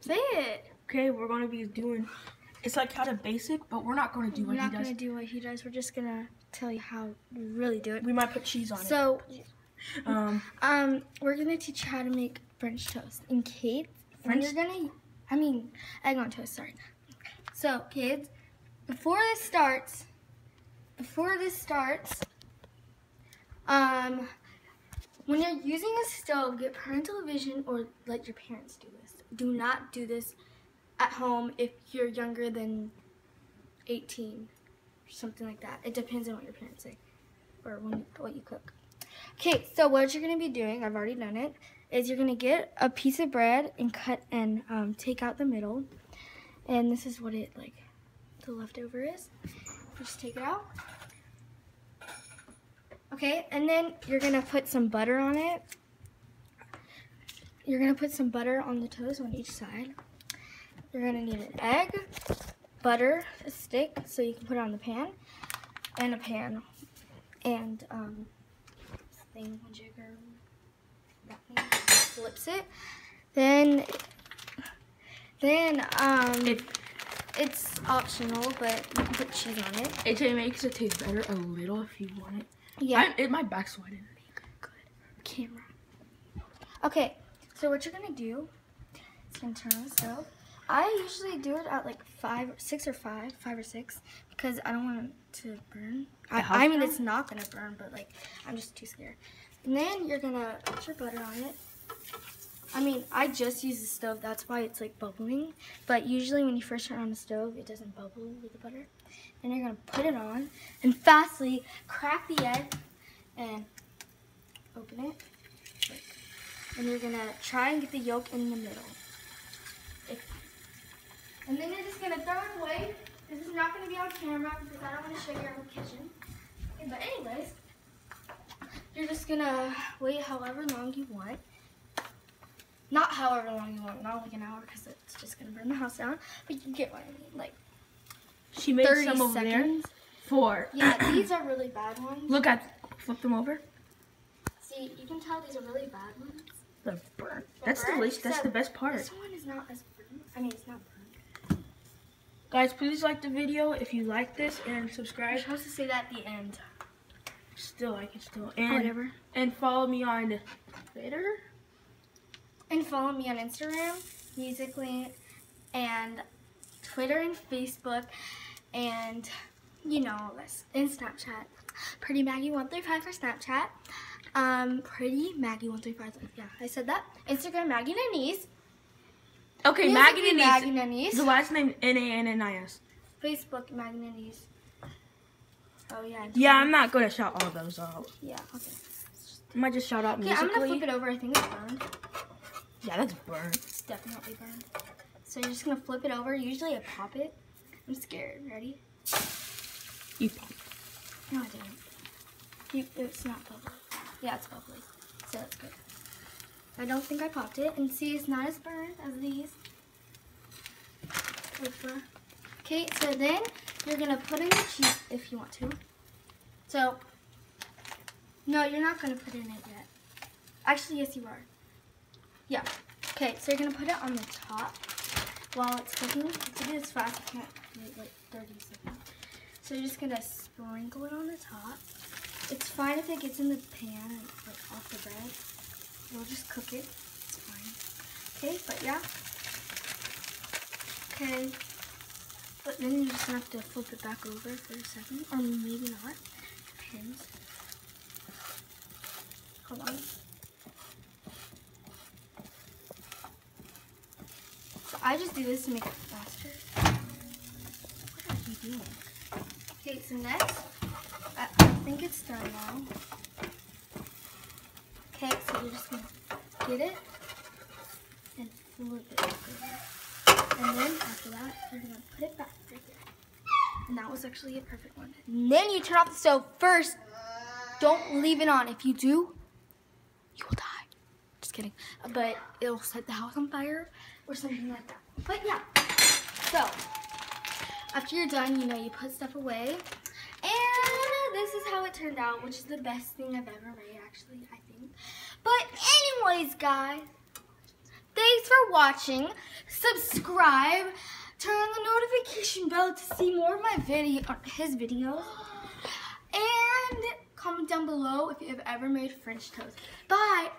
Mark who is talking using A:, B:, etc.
A: Say it.
B: Okay, we're gonna be doing. It's like kind of basic, but we're not gonna do what he does.
A: We're not gonna do what he does. We're just gonna tell you how we really do it.
B: We might put cheese on it.
A: So, we're gonna teach you how to make French toast. And Kate, egg on toast. Sorry. So, kids, before this starts, when you're using a stove, get parental vision or let your parents do this. Do not do this at home if you're younger than 18 or something like that. It depends on what your parents say or what you cook. Okay, so what you're going to be doing, I've already done it, is you're going to get a piece of bread and cut and take out the middle. And this is what it, like, the leftover is. Just take it out. Okay, and then you're going to put some butter on it. You're going to put some butter on the toast on each side. You're going to need an egg, butter, a stick, so you can put it on the pan, and a pan, and thingamajigger, that thing flips it. Then it's optional, but you can put cheese on it.
B: It makes it taste better a little if you want it.
A: Yeah.
B: My back's sweating.
A: Good. Camera. Okay, so what you're gonna do is you're gonna turn on the stove. I usually do it at like 5 or 6, because I don't want it to burn. I mean, it's not gonna burn, but like I'm just too scared. And then you're gonna put your butter on it. I mean, I just use the stove, that's why it's like bubbling. But usually when you first turn on the stove, it doesn't bubble with the butter. Then you're gonna put it on and fastly crack the egg and open it. And you're gonna try and get the yolk in the middle. And then you're just gonna throw it away. This is not gonna be on camera because I don't want to show you our kitchen. Okay, but anyways, you're just gonna wait however long you want. Not however long you want, not like an hour because it's just gonna burn the house down. But you get what I mean, like
B: she made
A: 30
B: some over
A: seconds.
B: there. 4.
A: Yeah, these are really bad ones.
B: Flip them over.
A: See, you can tell these are really bad ones.
B: They're burnt. That's delicious. That's the best part.
A: This one is not as burnt. I mean, it's not burnt.
B: Guys, please like the video if you like this and subscribe.
A: You're supposed to say that at the end.
B: Still, I can still. And,
A: whatever.
B: And follow me on Twitter.
A: And follow me on Instagram, Musically, and Twitter and Facebook, and you know all this. And Snapchat. Pretty Maggie135 for Snapchat. Pretty Maggie135. Yeah, I said that. Instagram Maggie Nanise.
B: Okay,
A: Maggie
B: Nanise.
A: Nanise.
B: The last name Nannis.
A: Facebook Maggie Nanise. Oh yeah.
B: Yeah, I'm not gonna shout all those out.
A: Yeah. Okay.
B: I might just shout out
A: Okay,
B: Musically.
A: I'm gonna flip it over. I think it's burned.
B: Yeah, that's burnt.
A: It's definitely burned. So you're just gonna flip it over. Usually I pop it. I'm scared. Ready?
B: You pop.
A: No, I didn't. It's not bubbly. Yeah, it's bubbly. So that's good. I don't think I popped it. And see, it's not as burned as these. Okay, so then you're gonna put in the cheese if you want to. So, no, you're not gonna put it in it yet. Actually, yes, you are. Yeah. Okay, so you're gonna put it on the top while it's cooking. To do this fast, you can't wait like 30 seconds. So you're just gonna sprinkle it on the top. It's fine if it gets in the pan and like off the bread. We'll just cook it. It's fine. Okay, but yeah. Okay. But then you're just gonna have to flip it back over for a second, or maybe not. Depends. Hold on. So I just do this to make it faster. What are you doing? Okay, so next, I think it's done now. Okay, so you're just gonna get it and flip it back over. And then after that, you're gonna put it back right there. And that was actually a perfect one. And then you turn off the stove first. Don't leave it on. If you do, you will die. Just kidding. But it'll set the house on fire or something like that. But yeah. So, after you're done, you know, you put stuff away. And this is how it turned out, which is the best thing I've ever made, actually, I think. But anyways, guys, thanks for watching. subscribe, turn on the notification bell to see more of my his videos, and comment down below if you have ever made French toast. Bye.